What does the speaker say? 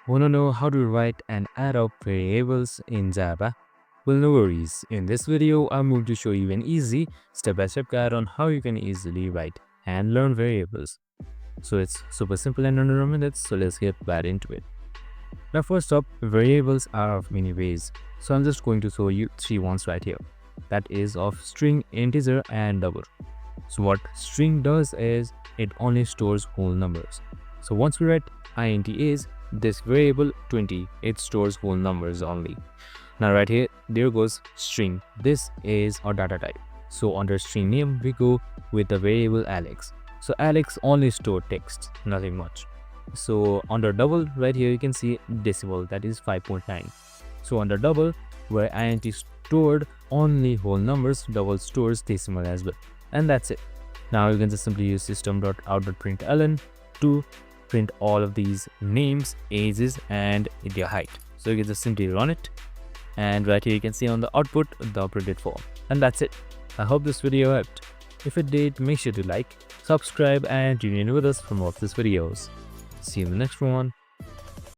Wanna know how to write and add up variables in Java? Well, no worries. In this video, I'm going to show you an easy step-by-step guide on how you can easily write and learn variables. So it's super simple and under a minute, so let's get right into it. Now first up, variables are of many ways. So I'm just going to show you three ones right here. That is of string, integer and double. So what string does is it only stores whole numbers. So once we write int is this variable 20, it stores whole numbers only. Now right here, there goes string. This is our data type. So under string name, we go with the variable Alex. So Alex only store text, nothing much. So under double, right here you can see decimal, that is 5.9. So under double, where int stored only whole numbers, double stores decimal as well. And that's it. Now you can just simply use system.out.println to print all of these names, ages and their height. So you can just simply run it, and right here you can see on the output the printed form. And that's it. I hope this video helped. If it did, make sure to like, subscribe and tune in with us for more of these videos. See you in the next one.